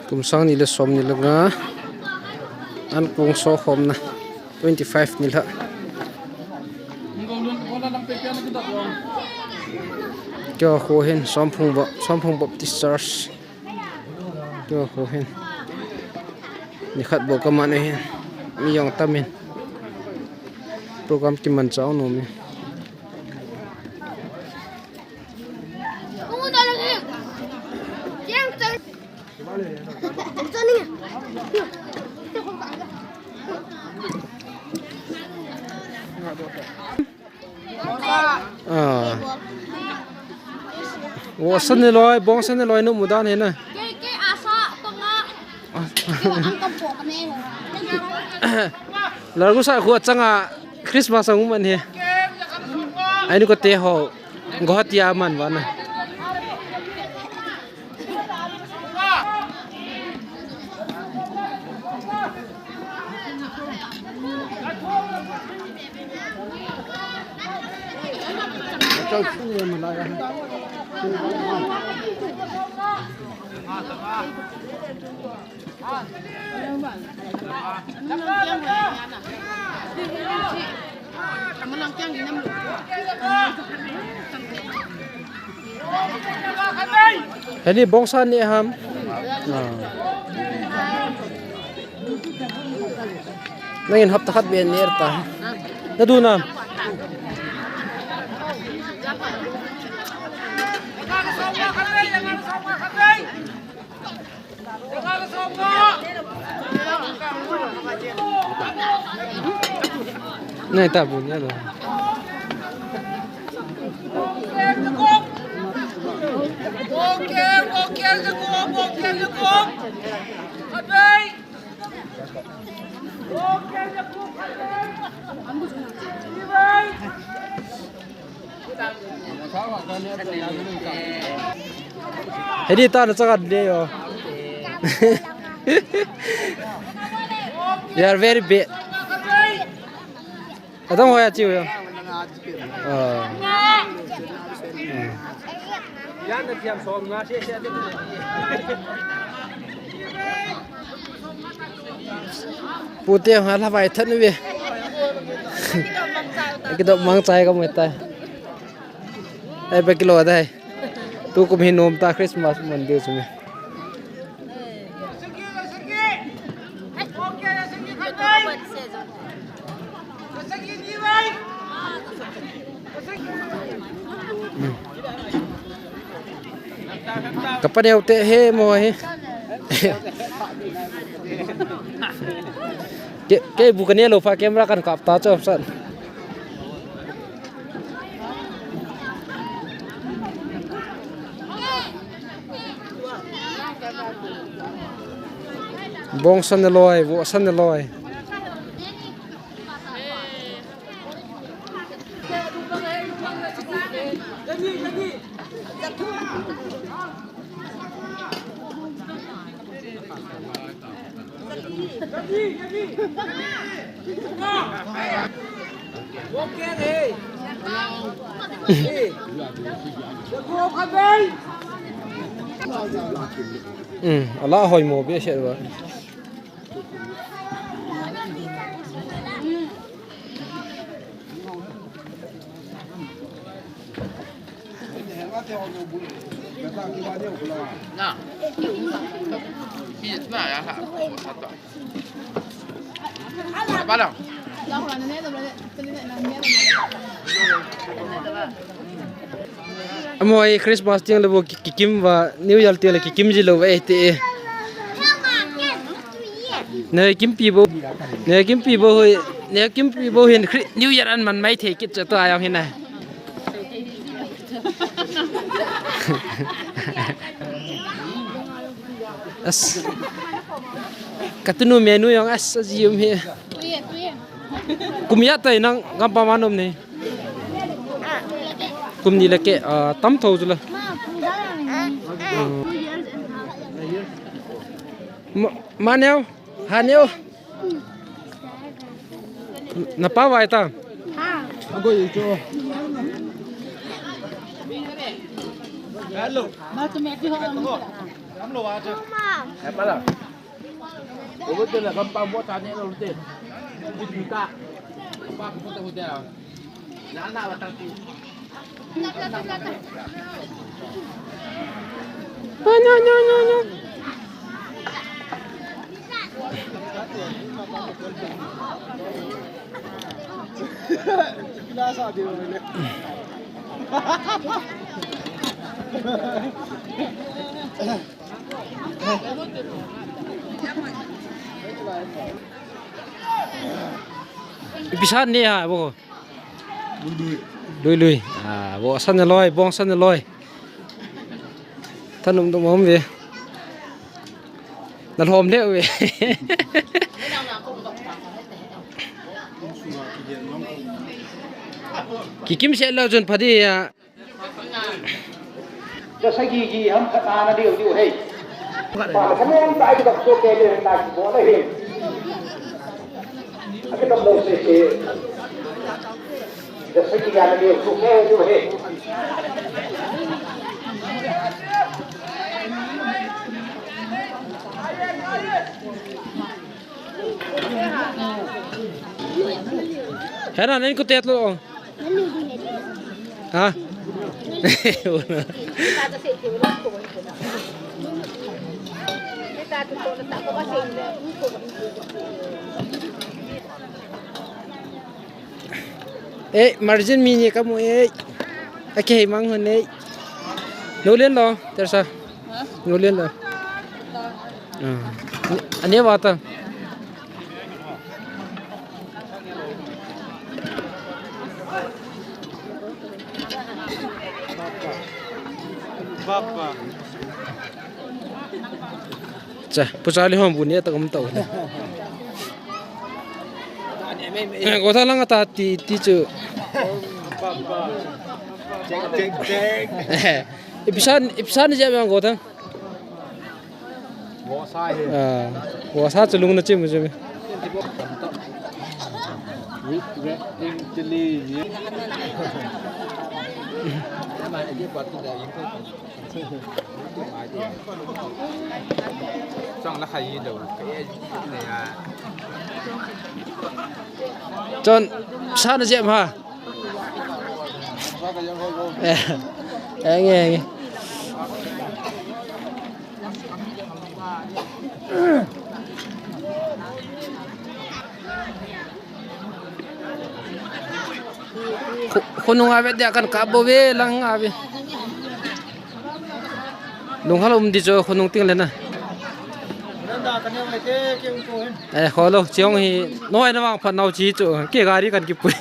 Kumsang nila som nila nga an kung so home na 25 nila kyo hohen sompong Baptist Church kyo hohen nikhat bo kaman eh miyong tamin program timan chao no mi wo san ne loi bong san ne loi no mudan he na ke asa tonga angka pok ne lagu sa khu changa Christmas ang man he ai nu ko te ho gohatia man wa na Hãy subscribe cho kênh Ghiền Mì Gõ Ini bongsa ni ham. Nangin hap takat bien ni erta. Nadunam. Này ta buồn nhá rồi. Hedi ta nó chắc đi rồi. You are very big. Adam hoya chiu yo. Yan na tiam som nga siya dito. Puti hala vai than we. Cái độ mang chai có mấy tay. Ai 1 kilo đây. Tu cũng hin nom ta Christmas mình đưa xuống. Kapan teh he mo he. Ke bukannya lupa kamera kan kapta cho san. Bong san loi, wo san loi. Allah hồi mùa biết chuyện rồi. Nah, ini mana ya? Apa dah? Moi Christmas tiếng là bộ kim và New Year tiếng là kim gì lâu vậy thì nơi kim pi bộ hiện New Year ăn mình mấy thì kít cho tôi ai không này. As katunu menu yang as zium he. Kumya tay nang ngapa manom ni. Kum ni leke tam thau jula. Maneo, haneo. Napa vai ta? Ago itu. Hello. Ma tu mẹ đi ho. Lắm đồ à chứ. Em bắt à. Ủa tên là con bao trà nhẹ đâu tên. Đi chúng ta. Ba cũng có hotel. Nhãn nào là tăng tiền. No. Binasa dia ni. Bisan ni ha bo. Lui. Bo san loi, bong san loi. Thanum to mom về. Nal hom le we. Kim sẽ lo chun phadi à. Cho sai gì hâm khát na điều hay. Và không nên tại cái độc số kê lên tại có đây hình. Cái độc độ sẽ cho sai gì là điều số kê điều hay. Hả nên có tẹt luôn. Hả? Ê, margin mini kamu ê. Ake mang hơn ê. Nấu lên lo, tại sao? Nấu lên lo. Anh ấy vào tầng. Papa. Chà, pusali hom bunia ta kam tau. Ko tha lang ta ti chu. Papa. Cek. Ipsan je bang ko tha. Wo sai he. Wo sa chulung na chim je. วิทย์เอ็งจะลีนี่ มาไอ้ที่กดตัวเดียวยิงก็ช่องละใครยืนดูก็ไอ้เนี่ย จนชาติเจ็บฮะ ว่าก็ยังเขา ไงคนงอาเวเดียกันกับบ่เวลังอาเวลงฮัลโหลมดิโจคนนงติ้งเลยนะขอโลเจียงฮีน้อยนะว่างพันเอาจีโจเกี่ยการีกันกี่ปุ้ย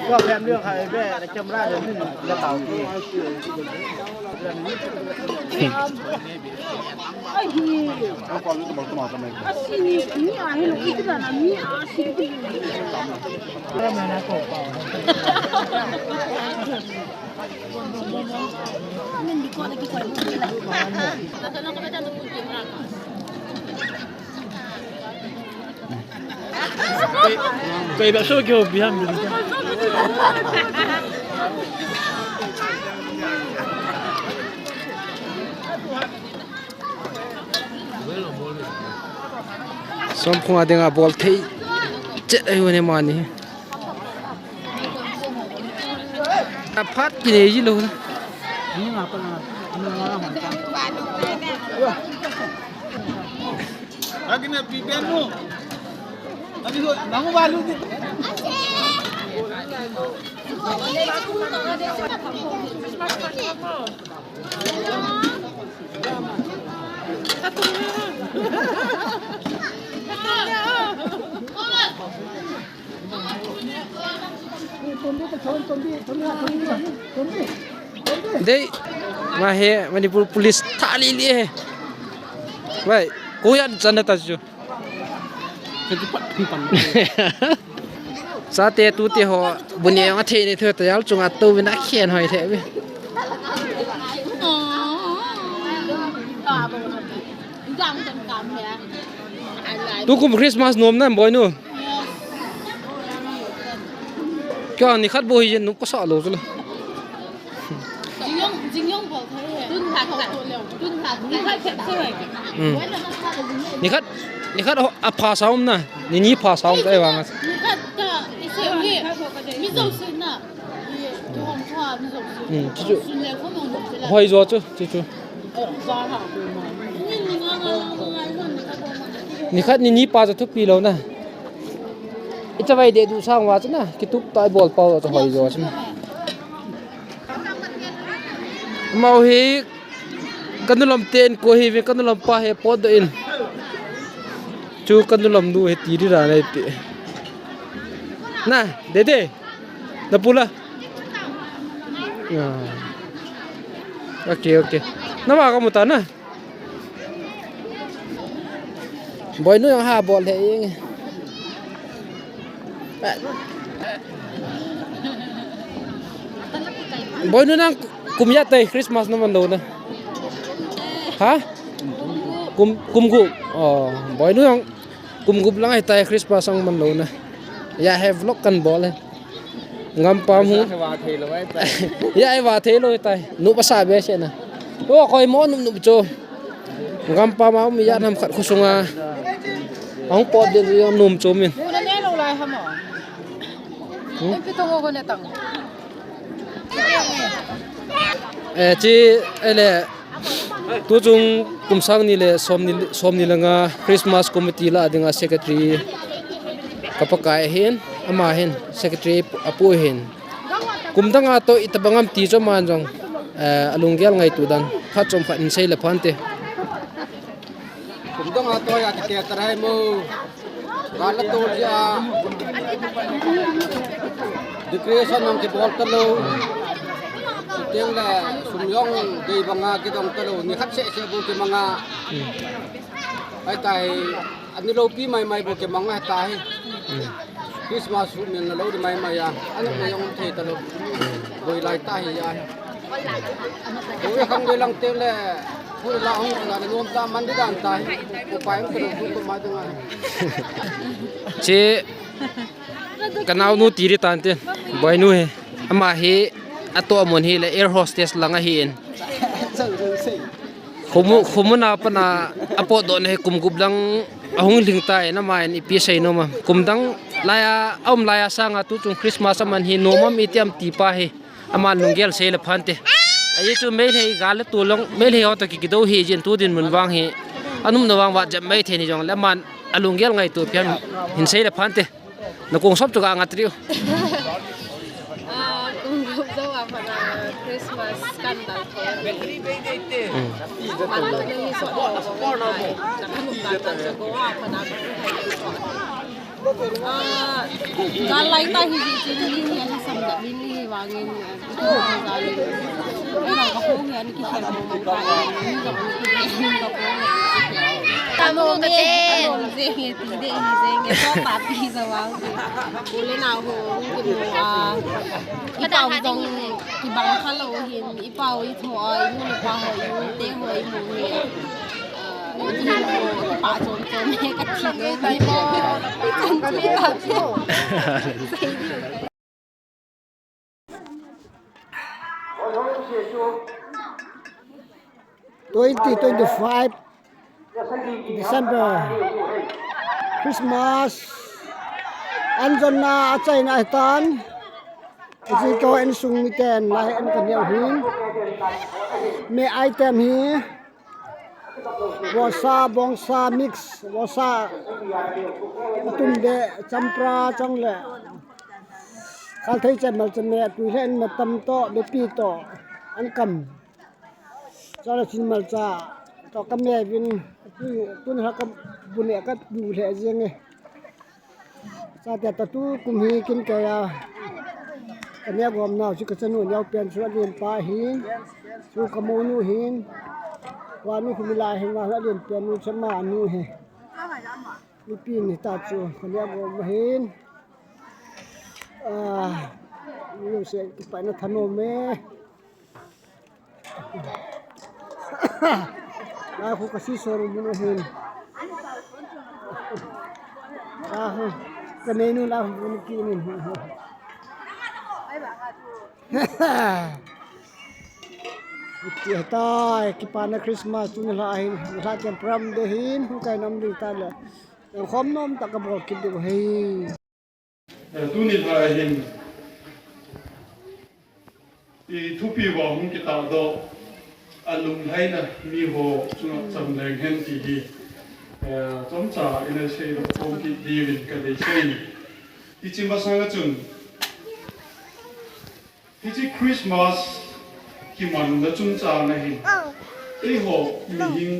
ก็แพมเรื่องใครแม่ในจำราเดี๋ยวนี้จะเต่าที่ เอาความรู้สึกบอกสมองทำไม Kayak bakso kyo bihan bili. Sompung ada nga bol thei chet ai wane mani. Aphat kini ji lo. Ni ngapa na? Lagi na pipian mo. Lagi ko nangu balu di. Dei ma he Manipur police thali liye. Vai, koyan janata ju. Sa te tu te ho bunie nga the ni thơ tayal chunga tu wina khen hoi the bi. Tu kum Christmas nom na boy nu. Kyo ni khat bo hi nu ko sa lo zu. Ni khat a pha saum na ni pha saum kai wa ma hoi zo chu ni khat ni pa za thu pi lo na ita vai de du sang wa chu na ki tup tai bol pau cho hoi zo chu mau hi kanulam ten ko hi ve kanulam pa he pod in chu kanulam du he ti ri ra lai ti na de na pula okay na ma ka muta na boy nu yang ha bol he ing boy nu nang kumya tai Christmas naman daw na ha kumgup boy nu yang kumgup lang ay tay Christmas ang man daw na ya have vlog kan bol ngam pam hu ya ai wa the lo tai nu pa sa be se na o koi mo nu cho ngam pa ma mi ya nam khat khusunga ang pod de yam num cho min na ne lo lai ha mo en pi tong ko ne tang chi ele tu chung kumsang ni le som ni langa Christmas committee la dinga secretary kapakai hen ama hen secretary apu hen kumdanga to itabangam ti cho man jong alungyal ngai tu dan pha chom pha in sei la phante kumdanga to ya ke tarai mo kala to ja decoration ang kibol talo tiang la sumyong di banga kitong talo ni khatse se bu ke mga ai tai ani lo pi mai bu ke mga tai Christmas min lo di mai ya ano na yung the talo boy lai tai ya boy khang de lang tiang la pu la ong la nuam ta man di dan tai ku pai ang talo ku ma dang che kanau nu tiri tante boy nu he ama he ato mon hi le air hostess langa hi en khumu na pana apo do ne kumgub lang ahung lingta na main ipi sei no ma kumdang laya sanga tu chung Christmas man hi no mam itiam ti pa he ama lungel sei le phante ai chu me le gal tu long me le ho to ki do hi jin tu din mun wang hi anum no wang wa jam mai the ni jong le man alungel ngai tu pian hin sei le phante na kong sop tu ka ngatrio kung gusto para Christmas scandal ko. Mana na ni so ko nakalungkatan sa goa pana galay ta hiji chili ni ani samda bini wangin ito galay ina ka po yan ki sa mo pa ni ka po tamo kate zinge tide zinge so papi sa wang uli na ho ki mo ipaw dong ibang khalohin ipaw ito ay mo pa ho yung te ho mo ni pa chon chon he ka chile dai mo chon chon ka che 2025 December Christmas anjon na achai na tan ji ko en sung mi ten lai en kan yang hin me item hi wasa bongsa mix wasa tum de champra changle khal thai chan mal chan me tu hen ma tam to be pi to an kam cho chin mal cha to kam me vin tun ha kam bune ka du le jeng e sa ta tu kum hi kin ka ya ania gom na chi ka chanu yaw pen su len pa hin su kamonu hin wa nu khumila hin wa len pen nu chama nu he ni pin ni ta chu ania gom hin ni se pa na thano me la khu ka si so ru nu hin ka ne nu la hu ni ki ni Iti tay kipana Christmas tu nila ahin sa tiyan pram dehin kay nam di tala ang khom nom takabol kid ko hey tu nila ahin I thupi wa hum kita do alung hai na mi ho chunga cham leng hen ti hi chom cha ina sei ro kom ki divin ka dei sei ti chimba sanga chun It's Christmas ki man na chung cha na hin. Ei ho mi hin